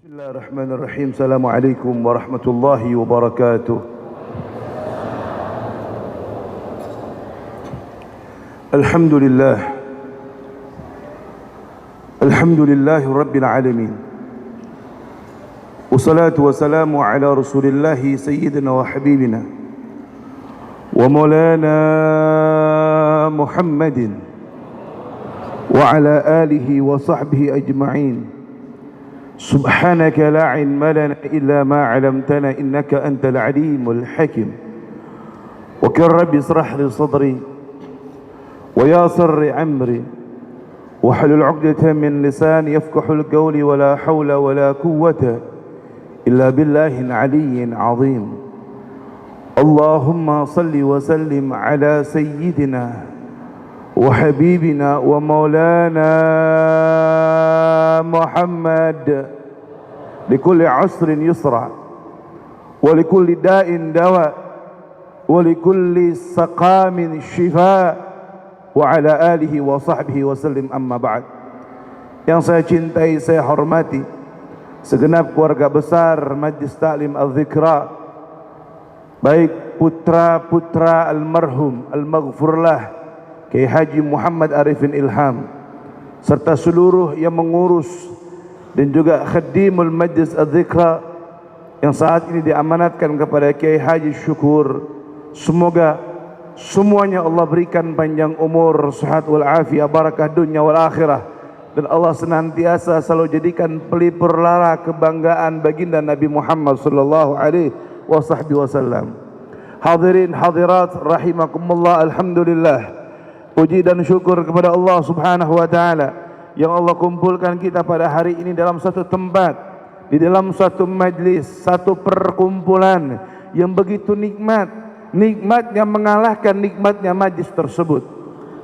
Bismillahirrahmanirrahim. Assalamualaikum warahmatullahi wabarakatuh. Alhamdulillah. Alhamdulillahi rabbil alamin. Wassalatu wassalamu ala rasulillahi sayyidina wa habibina wa maulana Muhammadin wa ala alihi wa sahbihi ajma'in. Subhanaka la ilma lana illa ma 'allamtana innaka antal alimul hakim. Wa qul rabbi ishrah li sadri wa yassir li amri wa hlul 'uqdatam min lisani yafqahul qawli wa la hawla wa la quwwata illa billahil 'aliyyil 'azim. Allahumma salli wa sallim ala sayyidina wa habibina wa maulana Muhammad. Likulli asrin yusra wa likulli da'in dawa wa likulli saqamin shifa wa ala alihi wa sahbihi wa sallim, amma ba'd. Yang saya cintai, saya hormati segenap keluarga besar Majlis Ta'lim Al-Zikra, baik putra-putra almarhum al-maghfurlah Kiai Haji Muhammad Arifin Ilham, serta seluruh yang mengurus dan juga khadimul Majlis Al-Zikra yang saat ini diamanatkan kepada Kiai Haji Syukur. Semoga semuanya Allah berikan panjang umur, sehat wal afiyah, barakah dunia wal akhirah, dan Allah senantiasa selalu jadikan pelipur lara kebanggaan baginda Nabi Muhammad sallallahu alaihi wasallam. Hadirin hadirat rahimakumullah, alhamdulillah, puji dan syukur kepada Allah Subhanahu wa taala yang Allah kumpulkan kita pada hari ini dalam satu tempat, di dalam satu majlis, satu perkumpulan yang begitu nikmat, nikmatnya mengalahkan nikmatnya majlis tersebut.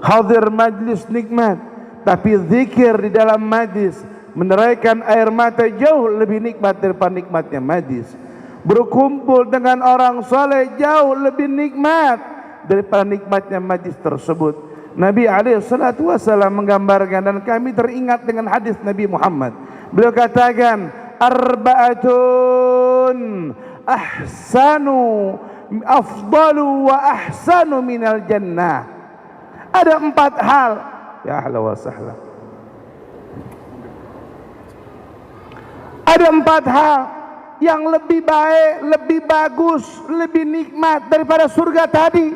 Hadir majlis nikmat, tapi zikir di dalam majlis meneraikan air mata jauh lebih nikmat daripada nikmatnya majlis. Berkumpul dengan orang saleh jauh lebih nikmat daripada nikmatnya majlis tersebut. Nabi SAW menggambarkan, dan kami teringat dengan hadis Nabi Muhammad. Beliau katakan, arba'atun ahsanu afdalu wa ahsanu minal jannah. Ada 4 hal. Ya ahla wa sahla. Ada 4 hal yang lebih baik, lebih bagus, lebih nikmat daripada surga tadi.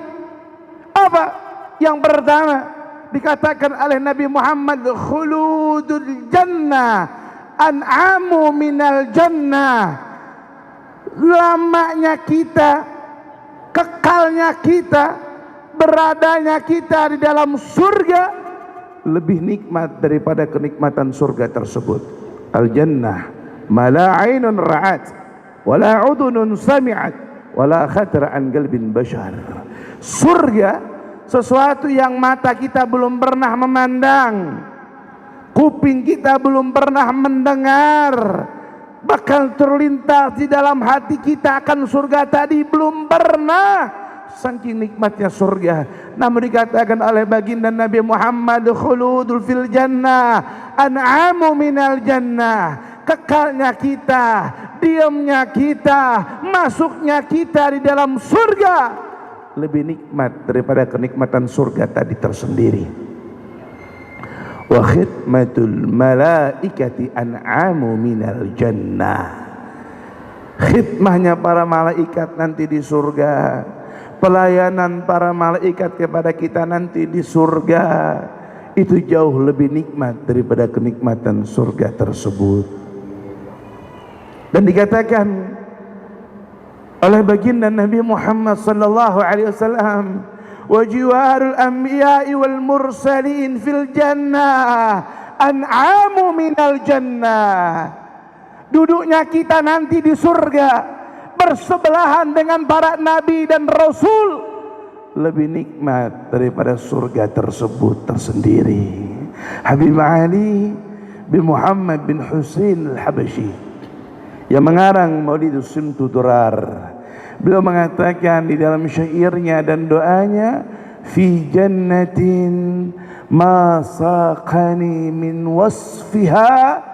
Apa? Yang pertama dikatakan oleh Nabi Muhammad, khuludul jannah an'amu minal jannah. Lamanya kita, kekalnya kita, beradanya kita di dalam surga lebih nikmat daripada kenikmatan surga tersebut. Al jannah ma la 'ainun ra'at wa la 'udhunun sami'at wa la khatara an qalbin bashar. Surga sesuatu yang mata kita belum pernah memandang, kuping kita belum pernah mendengar, bakal terlintas di dalam hati kita akan surga tadi belum pernah. Saking nikmatnya surga. Namun dikatakan oleh baginda Nabi Muhammad, khuludul fil jannah an'amu minal jannah. Kekalnya kita, diamnya kita, masuknya kita di dalam surga lebih nikmat daripada kenikmatan surga tadi tersendiri. Wa khidmatul malaikati an'amu minal jannah. Khidmahnya para malaikat nanti di surga, pelayanan para malaikat kepada kita nanti di surga, itu jauh lebih nikmat daripada kenikmatan surga tersebut. Dan dikatakan oleh baginda Nabi Muhammad sallallahu alaihi wasallam, wa jiwarul anbiya'i wal mursalin fil jannah an'amu minal jannah. Duduknya kita nanti di surga bersebelahan dengan para nabi dan rasul lebih nikmat daripada surga tersebut tersendiri. Habib Ali bin Muhammad bin Husain al-Habasyi yang mengarang Maulidus Simtu Durar, beliau mengatakan di dalam syairnya dan doanya, fi jannatin ma saqani min wasfiha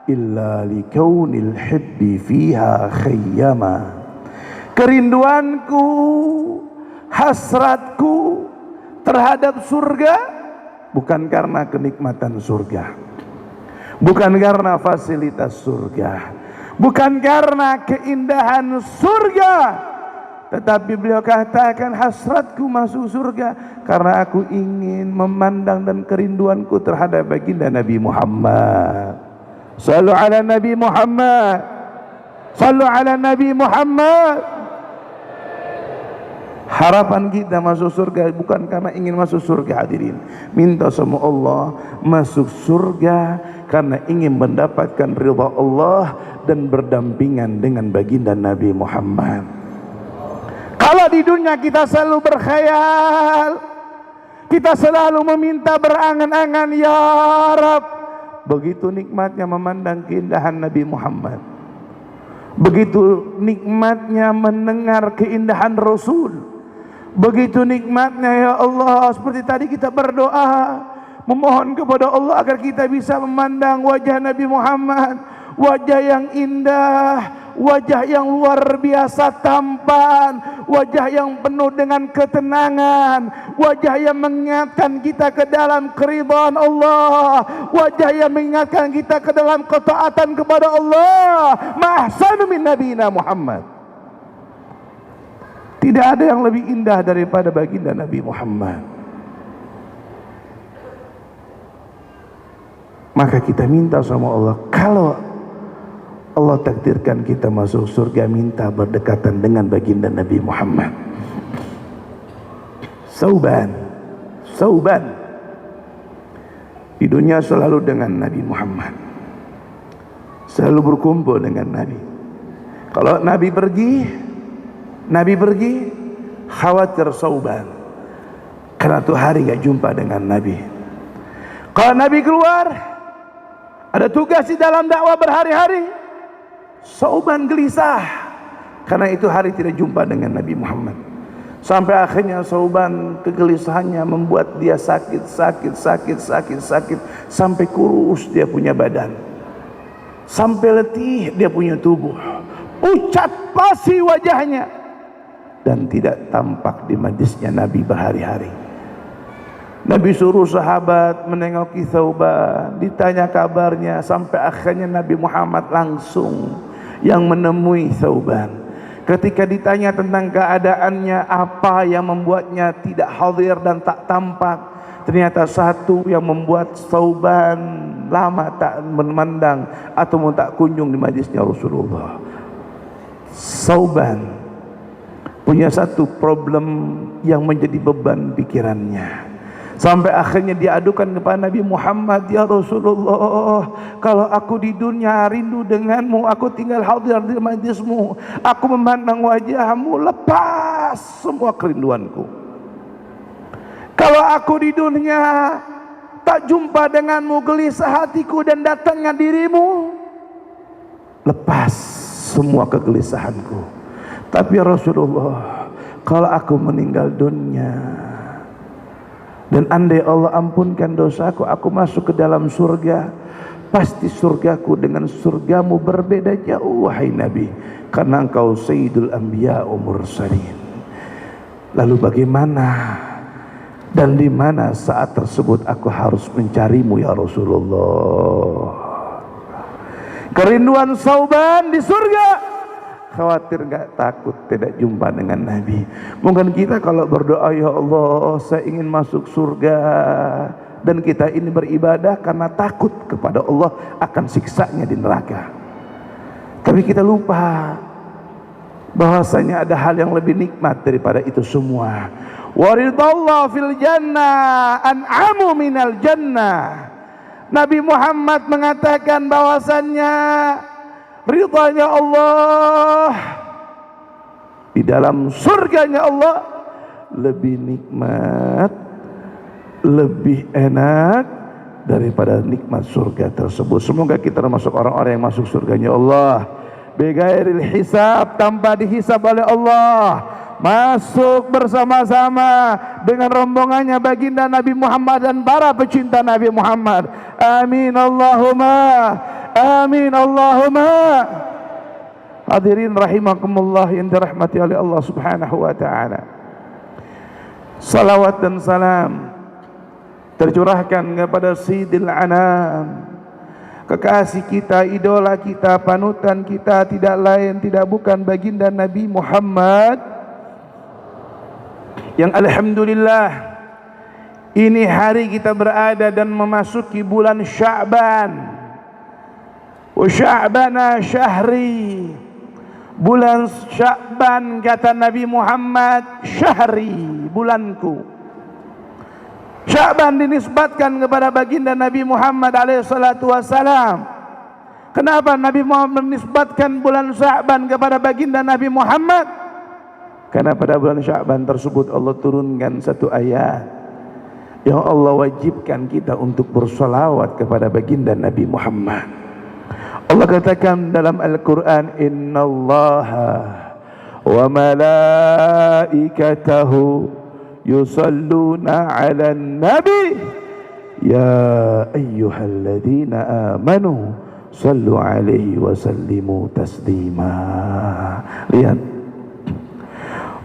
illa likaunil hibbi fiha khayyama. Kerinduanku, hasratku terhadap surga bukan karena kenikmatan surga, bukan karena fasilitas surga, bukan karena keindahan surga, tetapi beliau katakan hasratku masuk surga karena aku ingin memandang dan kerinduanku terhadap baginda Nabi Muhammad. Sallu ala Nabi Muhammad, sallu ala Nabi Muhammad. Harapan kita masuk surga bukan karena ingin masuk surga, hadirin. Minta sama Allah masuk surga karena ingin mendapatkan ridha Allah dan berdampingan dengan baginda Nabi Muhammad. Kalau di dunia kita selalu berkhayal, kita selalu meminta berangan-angan, ya Rab. Begitu nikmatnya memandang keindahan Nabi Muhammad, begitu nikmatnya mendengar keindahan Rasul, begitu nikmatnya ya Allah. Seperti tadi kita berdoa memohon kepada Allah agar kita bisa memandang wajah Nabi Muhammad, wajah yang indah, wajah yang luar biasa tampan, wajah yang penuh dengan ketenangan, wajah yang mengingatkan kita ke dalam keridhaan Allah, wajah yang mengingatkan kita ke dalam ketaatan kepada Allah. Mahsanu min nabiyina Muhammad. Tidak ada yang lebih indah daripada baginda Nabi Muhammad. Maka kita minta sama Allah, kalau Allah takdirkan kita masuk surga, minta berdekatan dengan baginda Nabi Muhammad. Sauban di dunia selalu dengan Nabi Muhammad, selalu berkumpul dengan Nabi. Kalau Nabi pergi khawatir Sauban karena tuh hari gak jumpa dengan Nabi. Kalau Nabi keluar ada tugas di dalam dakwah berhari-hari, Sauban gelisah karena itu hari tidak jumpa dengan Nabi Muhammad. Sampai akhirnya Sauban kegelisahannya membuat dia sakit sampai kurus dia punya badan, sampai letih dia punya tubuh, pucat pasi wajahnya dan tidak tampak di majlisnya Nabi berhari-hari. Nabi suruh sahabat menengoki Sauban, ditanya kabarnya, sampai akhirnya Nabi Muhammad langsung yang menemui Sauban. Ketika ditanya tentang keadaannya, apa yang membuatnya tidak hadir dan tak tampak, ternyata satu yang membuat Sauban lama tak memandang atau tak kunjung di majlisnya Rasulullah. Sauban punya satu problem yang menjadi beban pikirannya. Sampai akhirnya diadukan kepada Nabi Muhammad, ya Rasulullah, kalau aku di dunia rindu denganmu, aku tinggal hadir di majlismu, aku memandang wajahmu, lepas semua kerinduanku. Kalau aku di dunia tak jumpa denganmu, gelisah hatiku dan datangnya dirimu, lepas semua kegelisahanku. Tapi Rasulullah, kalau aku meninggal dunia dan andai Allah ampunkan dosaku, aku masuk ke dalam surga, pasti surgaku dengan surgamu berbeda jauh, wahai Nabi, karena engkau Sayyidul Anbiya wa Mursalin. Lalu bagaimana dan di mana saat tersebut aku harus mencarimu ya Rasulullah? Kerinduan Sauban di surga, khawatir gak takut tidak jumpa dengan Nabi. Mungkin kita kalau berdoa, ya Allah saya ingin masuk surga, dan kita ini beribadah karena takut kepada Allah akan siksanya di neraka. Tapi kita lupa bahwasanya ada hal yang lebih nikmat daripada itu semua. Waridallahu fil jannah an'amu minal jannah. Nabi Muhammad mengatakan bahwasannya ridhanya Allah di dalam surganya Allah lebih nikmat, lebih enak daripada nikmat surga tersebut. Semoga kita termasuk orang-orang yang masuk surganya Allah bighairil hisab, tanpa dihisab oleh Allah, masuk bersama-sama dengan rombongannya baginda Nabi Muhammad dan para pecinta Nabi Muhammad. Amin Allahumma Amin Allahumma. Hadirin rahimakumullah yang dirahmati oleh Allah Subhanahu wa taala. Salawat dan salam tercurahkan kepada Sayyidil Anam, kekasih kita, idola kita, panutan kita, tidak lain tidak bukan baginda Nabi Muhammad, yang alhamdulillah ini hari kita berada dan memasuki bulan Sya'ban. Wa Sya'bana syahri, bulan Sya'ban kata Nabi Muhammad, syahri, bulanku. Sya'ban dinisbatkan kepada baginda Nabi Muhammad alaihissalatu wassalam. Kenapa Nabi Muhammad menisbatkan bulan Sya'ban kepada baginda Nabi Muhammad? Karena pada bulan Sya'ban tersebut Allah turunkan satu ayat yang Allah wajibkan kita untuk bersalawat kepada baginda Nabi Muhammad. Allah katakan dalam Al-Quran, innallaha wa malaikatahu yusalluna ala nabi ya ayyuhalladzina amanu sallu alaihi wa sallimu taslima. Lihat,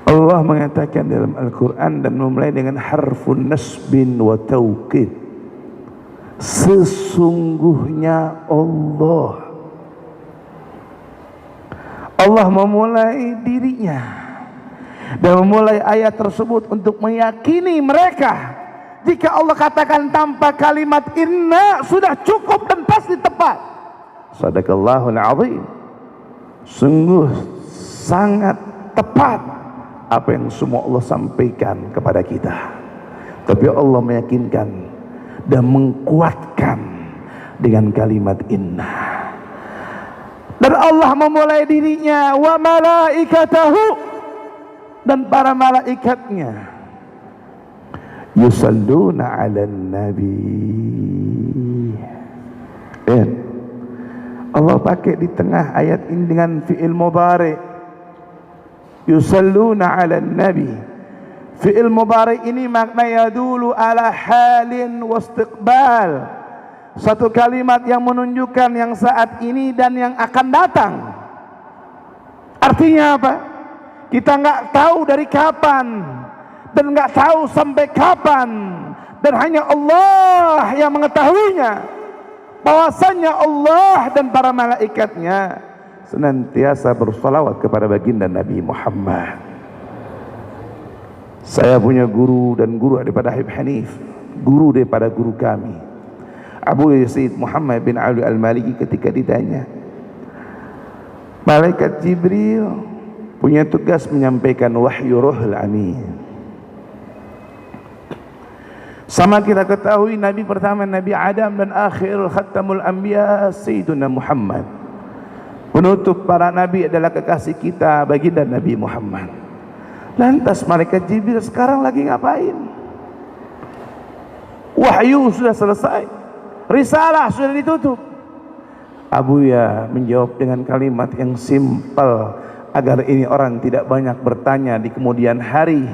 Allah mengatakan dalam Al-Quran dan memulai dengan harfun nasbin wa taukid, sesungguhnya Allah memulai dirinya dan memulai ayat tersebut untuk meyakini mereka. Jika Allah katakan tanpa kalimat inna sudah cukup dan pasti tepat. Sadaqallahul azim. Sungguh sangat tepat apa yang semua Allah sampaikan kepada kita. Tapi Allah meyakinkan dan mengkuatkan dengan kalimat inna. Dan Allah memulai dirinya wa malaikatahu, dan para malaikatnya yusalluna 'alan nabi. Allah pakai di tengah ayat ini dengan fi'il mudhari, yusalluna 'alan nabi. Fi'il mudhari ini maknanya yadulu ala halin wa istiqbal, satu kalimat yang menunjukkan yang saat ini dan yang akan datang. Artinya apa? Kita nggak tahu dari kapan dan nggak tahu sampai kapan, dan hanya Allah yang mengetahuinya. Bahwasanya Allah dan para malaikatnya senantiasa bersalawat kepada baginda Nabi Muhammad. Saya punya guru, dan guru daripada Habib Hanif, guru daripada guru kami Abu Yazid Muhammad bin Ali Al-Maliki, ketika ditanya, malaikat Jibril punya tugas menyampaikan wahyu Ruhul Amin. Sama kita ketahui Nabi pertama Nabi Adam, dan akhir khatamul anbiya Sayyiduna Muhammad. Penutup para nabi adalah kekasih kita baginda Nabi Muhammad. Lantas malaikat Jibril sekarang lagi ngapain? Wahyu sudah selesai, risalah sudah ditutup. Abu Ya menjawab dengan kalimat yang simpel agar ini orang tidak banyak bertanya di kemudian hari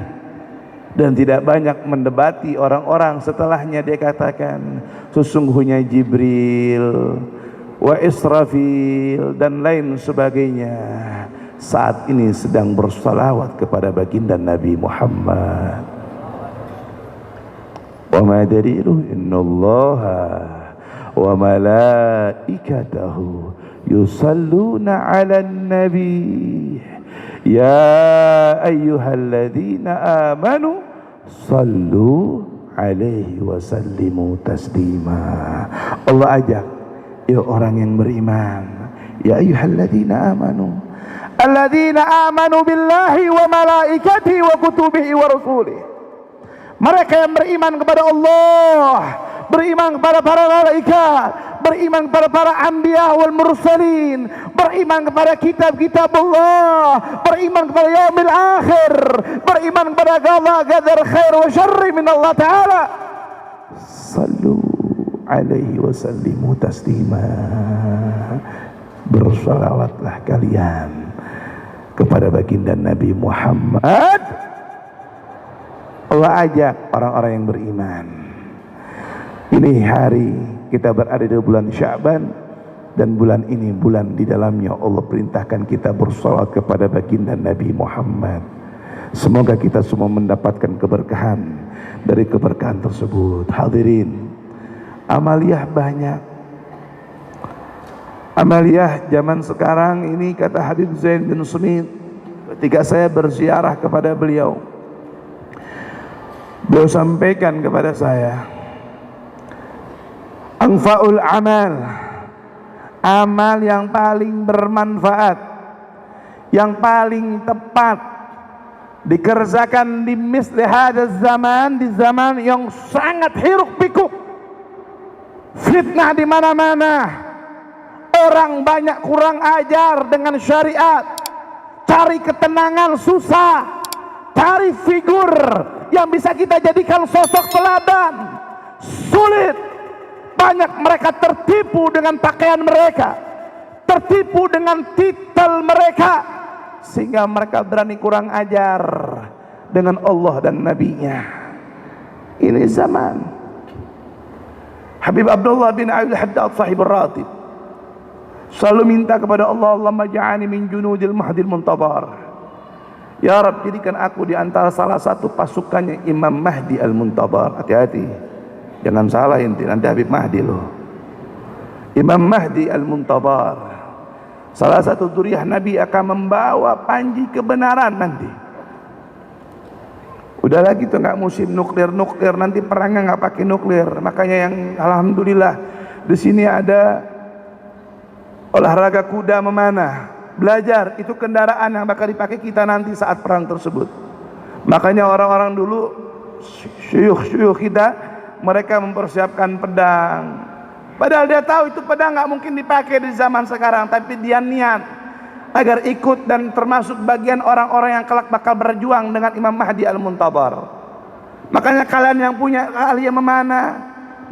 dan tidak banyak mendebati orang-orang setelahnya. Dia katakan, sesungguhnya Jibril wa Israfil dan lain sebagainya saat ini sedang bersalawat kepada baginda Nabi Muhammad. Wa ma dalilu innallaha wa malaikatahu yusalluna 'alan nabi ya ayyuhalladzina amanu sallu alaihi wa sallimu taslima. Allah ajak, ya orang yang beriman, ya ayyuhalladzina amanu, alladzina amanu billahi wa malaikatihi wa kutubihi wa rusulihi. Mereka yang beriman kepada Allah, beriman kepada para malaikat, beriman kepada para anbiya wal mursalin, beriman kepada kitab-kitab Allah, beriman kepada yaumil akhir, beriman kepada qada qadar khair wa syarri min Allah Ta'ala. Sallu alaihi wa sallimu taslima. Bersalawatlah kalian kepada baginda Nabi Muhammad. Allah ajak orang-orang yang beriman. Ini hari kita berada di bulan Sya'ban, Dan bulan ini bulan di dalamnya Allah perintahkan kita bersalawat kepada baginda Nabi Muhammad. Semoga kita semua mendapatkan keberkahan dari keberkahan tersebut. Hadirin, amaliyah banyak. Amaliyah zaman sekarang ini, kata Habib Zain bin Sumit ketika saya berziarah kepada beliau, beliau sampaikan kepada saya, anfa'ul amal, amal yang paling bermanfaat, yang paling tepat dikerjakan di misli hadzal zaman, di zaman yang sangat hiruk pikuk, fitnah di mana-mana, orang banyak kurang ajar dengan syariat, cari ketenangan susah, cari figur yang bisa kita jadikan sosok teladan sulit. Banyak mereka tertipu dengan pakaian mereka, tertipu dengan titel mereka, sehingga mereka berani kurang ajar dengan Allah dan Nabi-Nya. Ini zaman. Habib Abdullah bin Abdul Haddad sahibur ratib selalu minta kepada Allah, Allahumma ja'ani min junudil mahdil muntabar. Ya Rabb, jadikan aku di antara salah satu pasukannya Imam Mahdi al-Muntabar. Hati-hati, jangan salah inti, nanti Habib Mahdi loh. Imam Mahdi al-Muntabar, salah satu zuriyah Nabi, akan membawa panji kebenaran nanti. Udah lagi tuh nggak musim nuklir, nanti perangnya nggak pakai nuklir. Makanya yang alhamdulillah di sini ada olahraga kuda memanah, belajar itu kendaraan yang bakal dipakai kita nanti saat perang tersebut. Makanya orang-orang dulu, syuyukh kita, mereka mempersiapkan pedang, padahal dia tahu itu pedang nggak mungkin dipakai di zaman sekarang, tapi dia niat agar ikut dan termasuk bagian orang-orang yang kelak bakal berjuang dengan Imam Mahdi al-Muntabar. Makanya kalian yang punya keahlian memanah,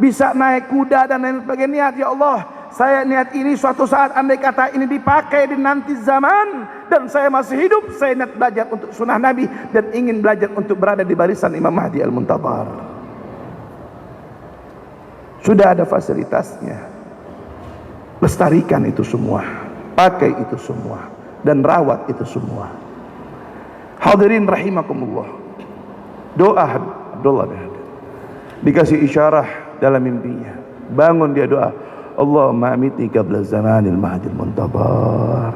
bisa naik kuda dan lain sebagainya, niat, ya Allah, saya niat ini suatu saat andai kata ini dipakai di nanti zaman dan saya masih hidup, saya niat belajar untuk sunnah Nabi dan ingin belajar untuk berada di barisan Imam Mahdi al-Muntabar. Sudah ada fasilitasnya. Lestarikan itu semua, pakai itu semua, dan rawat itu semua. Hadirin rahimakumullah, doa Abdullah bin Haddad dikasih isyarah dalam mimpinya, bangun dia doa, Allahumma amitni qabla zamanil mahdil muntabar.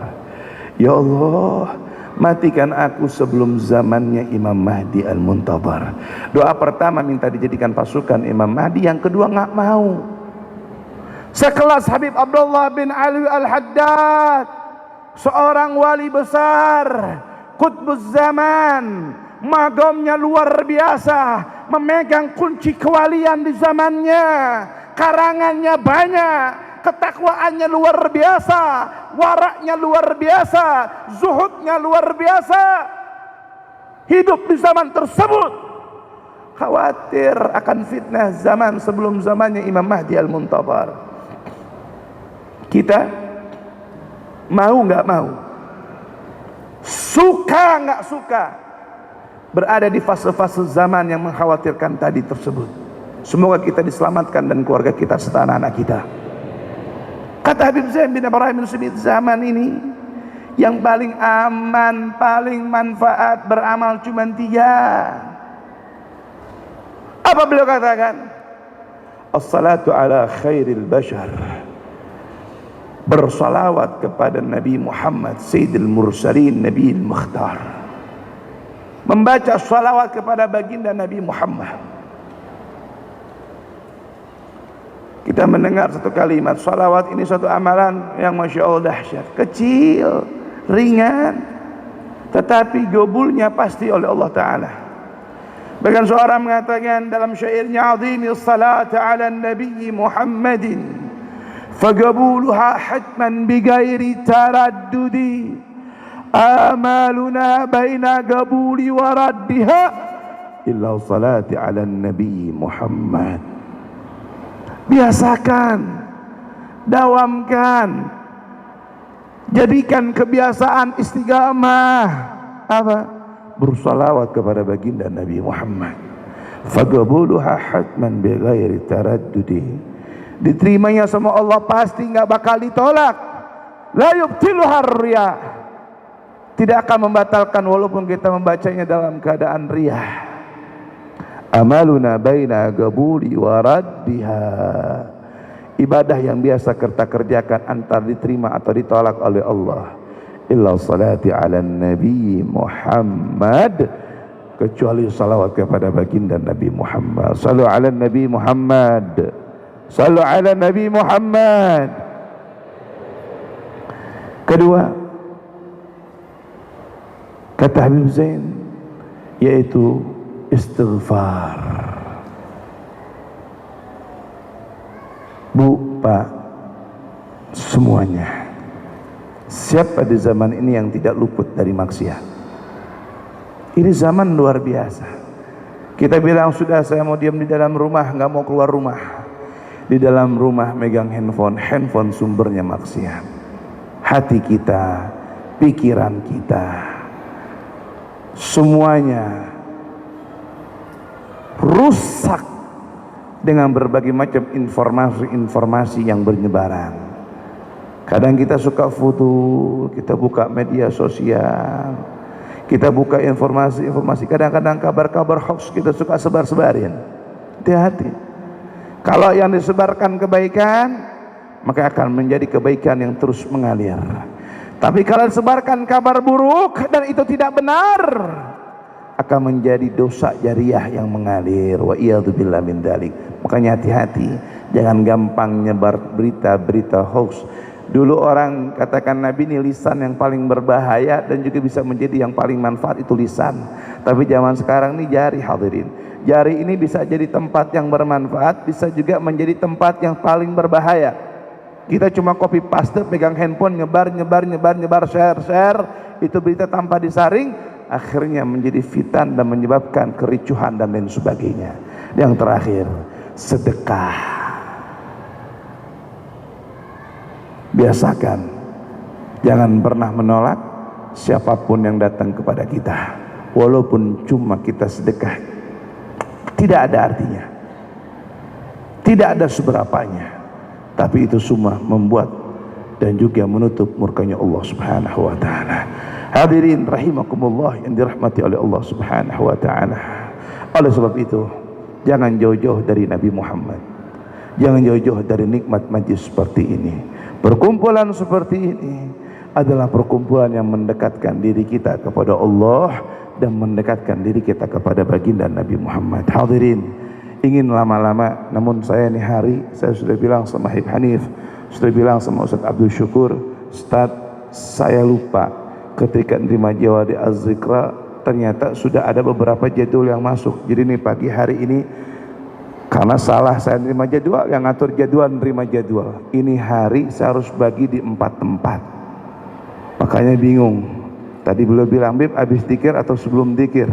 Ya Allah, matikan aku sebelum zamannya Imam Mahdi al-Muntabar. Doa pertama minta dijadikan pasukan Imam Mahdi, yang kedua nggak mau. Sekelas Habib Abdullah bin Ali al-Haddad, seorang wali besar, qutbuz zaman, magamnya luar biasa, memegang kunci kewalian di zamannya, karangannya banyak, ketakwaannya luar biasa, waraknya luar biasa, zuhudnya luar biasa. Hidup di zaman tersebut, khawatir akan fitnah zaman sebelum zamannya Imam Mahdi al-Muntabar. Kita mau nggak mau, suka nggak suka, berada di fase-fase zaman yang mengkhawatirkan tadi tersebut. Semoga kita diselamatkan dan keluarga kita serta anak-anak kita. Kata Habib Zain bin Ibrahim bin Sumit, zaman ini yang paling aman, paling manfaat beramal cuma 3. Apa beliau katakan? As-salatu ala khairil bashar, bersalawat kepada Nabi Muhammad Sayyidil Mursalin Nabiil Mukhtar, membaca salawat kepada baginda Nabi Muhammad. Kita mendengar satu kalimat, salawat ini suatu amalan yang Masya Allah dahsyat, kecil, ringan, tetapi gobulnya pasti oleh Allah Ta'ala. Bahkan seorang mengatakan dalam syairnya, azimi salatu ala Nabi Muhammadin fagabuluha hatman bigairi taraddudi, amaluna baina gabuli wa raddiha illa salati ala Nabi Muhammad. Biasakan, dawamkan, jadikan kebiasaan istiqamah apa? Bersalawat kepada baginda Nabi Muhammad. Faqabuluha hatman bighairi taraddudi, diterimanya sama Allah pasti nggak bakal ditolak. La yubtiluhar riya, tidak akan membatalkan walaupun kita membacanya dalam keadaan riyah. Amaluna baina qabuli wa raddiha, ibadah yang biasa kita kerjakan antara diterima atau ditolak oleh Allah. Illa salati ala Nabi Muhammad, kecuali salawat kepada baginda Nabi Muhammad. Sallu ala Nabi Muhammad, sallu ala Nabi Muhammad. Kedua, kata Habib Zain, yaitu istighfar. Bu, Pak, semuanya, siapa di zaman ini yang tidak luput dari maksiat? Ini zaman luar biasa. Kita bilang sudah, saya mau diam di dalam rumah, nggak mau keluar rumah. Di dalam rumah megang handphone, handphone sumbernya maksiat. Hati kita, pikiran kita, semuanya rusak dengan berbagai macam informasi-informasi yang bernebaran. Kadang kita suka foto, kita buka media sosial, kita buka informasi-informasi, kadang-kadang kabar-kabar hoax kita suka sebar-sebarin. Hati-hati. Kalau yang disebarkan kebaikan, maka akan menjadi kebaikan yang terus mengalir. Tapi kalau disebarkan kabar buruk dan itu tidak benar, akan menjadi dosa jariah yang mengalir. Wa iyadzubillah min dzalik. Makanya hati-hati, jangan gampang nyebar berita-berita hoax. Dulu orang katakan Nabi ini lisan yang paling berbahaya dan juga bisa menjadi yang paling manfaat itu lisan. Tapi zaman sekarang ini jari, hadirin. Jari ini bisa jadi tempat yang bermanfaat, bisa juga menjadi tempat yang paling berbahaya. Kita cuma copy paste, pegang handphone, nyebar, share, itu berita tanpa disaring, akhirnya menjadi fitan dan menyebabkan kericuhan dan lain sebagainya. Yang terakhir, sedekah. Biasakan, jangan pernah menolak siapapun yang datang kepada kita, walaupun cuma kita sedekah. Tidak ada artinya, tidak ada seberapanya, tapi itu semua membuat dan juga menutup murkanya Allah Subhanahu wa taala. Hadirin rahimakumullah yang dirahmati oleh Allah Subhanahu wa taala. Oleh sebab itu, jangan jauh-jauh dari Nabi Muhammad. Jangan jauh-jauh dari nikmat majlis seperti ini. Perkumpulan seperti ini adalah perkumpulan yang mendekatkan diri kita kepada Allah dan mendekatkan diri kita kepada baginda Nabi Muhammad. Hadirin, ingin lama-lama, namun saya ini hari, saya sudah bilang sama Habib Hanif, sudah bilang sama Ustaz Abdul Syukur, Ustaz, saya lupa ketika nerima Jawa di Az-Zikra, ternyata sudah ada beberapa jadwal yang masuk. Jadi ini pagi hari ini, karena salah saya nerima jadwal, yang ngatur jadwal nerima jadwal. Ini hari saya harus bagi di 4 tempat. Makanya bingung. Tadi beliau bilang, Bib, habis dikir atau sebelum dikir?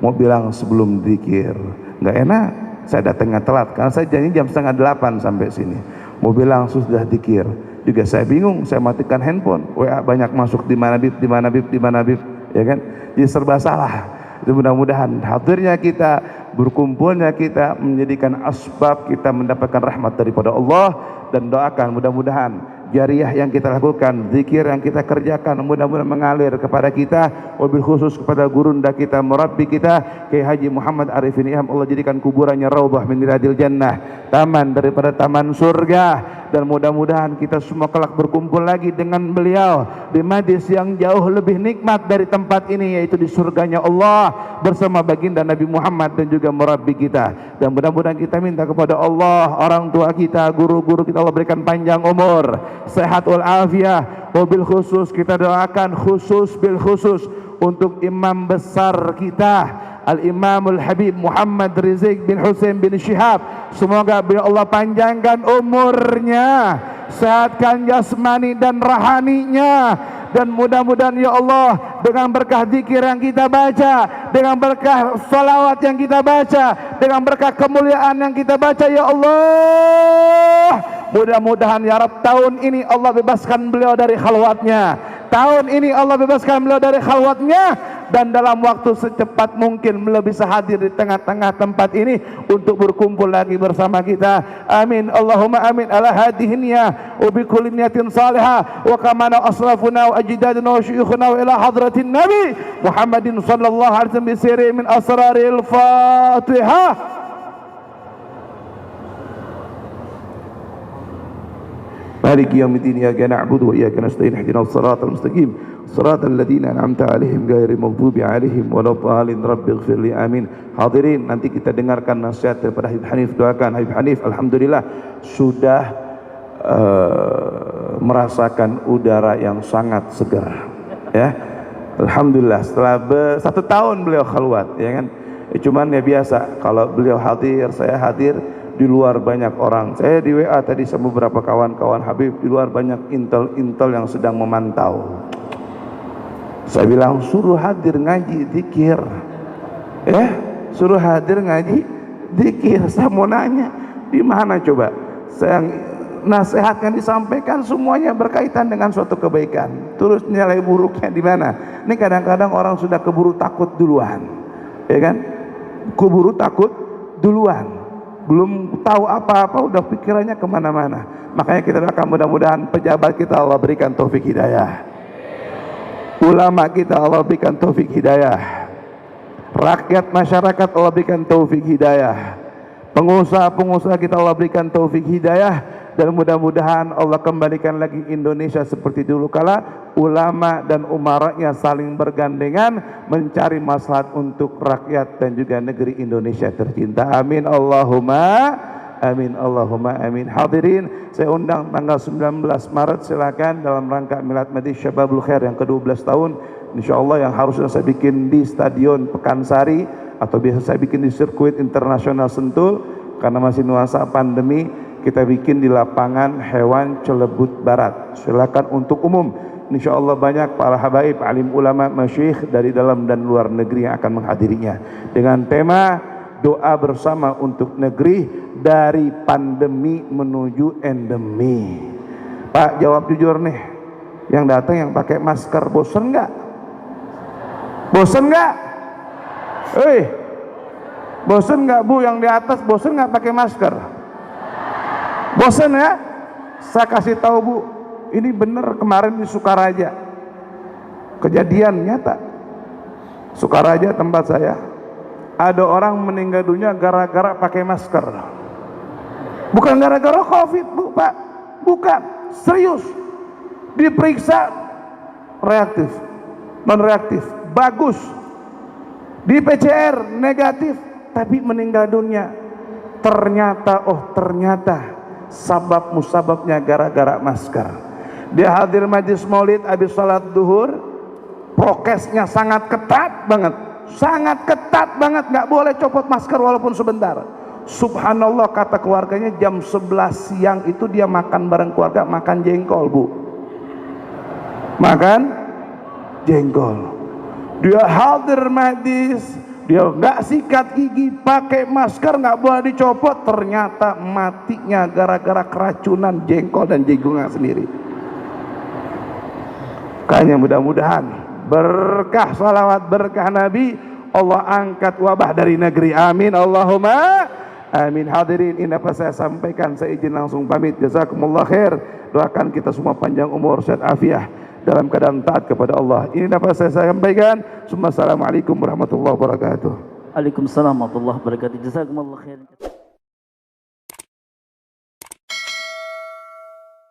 Mau bilang sebelum dikir. Nggak enak. Saya datangnya telat karena saya janji jam 7:30 sampai sini. Mau bilang sudah dikir, juga saya bingung. Saya matikan handphone, WA banyak masuk, di mana Bib, di mana Bib, di mana Bib, ya kan? Jadi serba salah. Itu mudah-mudahan hadirnya kita, berkumpulnya kita menjadikan asbab kita mendapatkan rahmat daripada Allah, dan doakan mudah-mudahan jariah yang kita lakukan, zikir yang kita kerjakan, mudah-mudahan mengalir kepada kita, wabil khusus kepada gurunda kita, murabbi kita, Kiai Haji Muhammad Arifin Iham. Allah jadikan kuburannya raudhah min riyadil jannah, taman daripada taman surga. Dan mudah-mudahan kita semua kelak berkumpul lagi dengan beliau di majlis yang jauh lebih nikmat dari tempat ini, yaitu di surganya Allah bersama baginda Nabi Muhammad dan juga murabbi kita. Dan mudah-mudahan kita minta kepada Allah, orang tua kita, guru-guru kita, Allah berikan panjang umur, sehat wal afiah. Wabil khusus kita doakan khusus bil khusus untuk imam besar kita, Al-Imamul Habib Muhammad Rizik bin Husain bin Syihab. Semoga Allah panjangkan umurnya, sehatkan jasmani dan rahaninya, dan mudah-mudahan ya Allah dengan berkah zikir yang kita baca, dengan berkah salawat yang kita baca, dengan berkah kemuliaan yang kita baca ya Allah, mudah-mudahan ya Rabb tahun ini Allah bebaskan beliau dari khalwatnya. Tahun ini Allah bebaskan beliau dari khalwatnya. dan dalam waktu secepat mungkin beliau bisa hadir di tengah-tengah tempat ini untuk berkumpul lagi bersama kita. Amin Allahumma amin ala hadhihi niyah wa bi kulli niyatin salihah wa kamana asrafuna wa ajdaduna wa syuyukhuna ila hadratin nabi Muhammadin sallallahu alaihi wasallam bi sirri min asraril Fatihah. مالك يوم الدين إياك نعبد وإياك نستعين اهدنا الصراط المستقيم صراط الذين أنعمت عليهم غير المغضوب عليهم ولا الضالين رب اغفر لي آمين. Hadirin, nanti kita dengarkan nasihat daripada Habib Hanif. Doakan Habib Hanif, alhamdulillah sudah merasakan udara yang sangat segar ya. Alhamdulillah setelah 1 tahun beliau khalwat ya kan. Cuman ya biasa kalau beliau hadir, saya hadir. Di luar banyak orang. Saya di WA tadi sama beberapa kawan-kawan Habib, di luar banyak intel-intel yang sedang memantau. Saya bilang suruh hadir ngaji zikir. Suruh hadir ngaji zikir. Saya mau nanya, di mana coba? Saya nasihat yang disampaikan semuanya berkaitan dengan suatu kebaikan. Terus nilai buruknya di mana? Ini kadang-kadang orang sudah keburu takut duluan. Ya kan? Keburu takut duluan. Belum tahu apa-apa udah pikirannya kemana-mana. Makanya kita doakan mudah-mudahan pejabat kita Allah berikan taufik hidayah, ulama kita Allah berikan taufik hidayah, rakyat masyarakat Allah berikan taufik hidayah, pengusaha-pengusaha kita Allah berikan taufik hidayah, dan mudah-mudahan Allah kembalikan lagi Indonesia seperti dulu kala ulama dan umaranya saling bergandengan mencari maslahat untuk rakyat dan juga negeri Indonesia tercinta. Amin Allahumma amin Allahumma amin. Hadirin, saya undang tanggal 19 Maret silakan dalam rangka Milad Majlis Syababul Khair yang ke-12 tahun. Insyaallah yang harusnya saya bikin di Stadion Pekansari atau biasa saya bikin di sirkuit internasional Sentul, karena masih nuansa pandemi kita bikin di lapangan hewan Celebut Barat. Silakan untuk umum. InsyaAllah banyak para habaib, alim ulama, masyayikh dari dalam dan luar negeri yang akan menghadirinya dengan tema doa bersama untuk negeri dari pandemi menuju endemi. Pak, jawab jujur nih, yang datang yang pakai masker bosen nggak? Bosen nggak? Bosen nggak Bu yang di atas? Bosen nggak pakai masker? Bosen ya? Saya kasih tahu Bu, ini benar kemarin di Sukaraja, kejadian nyata. Sukaraja tempat saya, ada orang meninggal dunia gara-gara pakai masker. Bukan gara-gara COVID Bu, Pak, bukan, serius. Diperiksa reaktif, non reaktif, bagus. Di PCR negatif, tapi meninggal dunia. Ternyata sabab musababnya gara-gara masker. Dia hadir majlis maulid habis salat duhur, prokesnya sangat ketat banget, nggak boleh copot masker walaupun sebentar. Subhanallah, kata keluarganya jam 11 siang itu dia makan bareng keluarga, makan jengkol Bu, makan jengkol. Dia hadir majlis, dia nggak sikat gigi, pakai masker, nggak boleh dicopot. Ternyata matinya gara-gara keracunan jengkol dan jagungnya sendiri. Kayaknya mudah-mudahan berkah salawat, berkah Nabi, Allah angkat wabah dari negeri. Amin Allahumma amin. Hadirin, ini apa saya sampaikan, saya izin langsung pamit. Jazakumullah khair. Doakan kita semua panjang umur, sehat afiah, dalam keadaan taat kepada Allah. Ini dapat saya sampaikan. Assalamualaikum warahmatullahi wabarakatuh. Waalaikumsalam warahmatullahi wabarakatuh. Jazakumullah khair.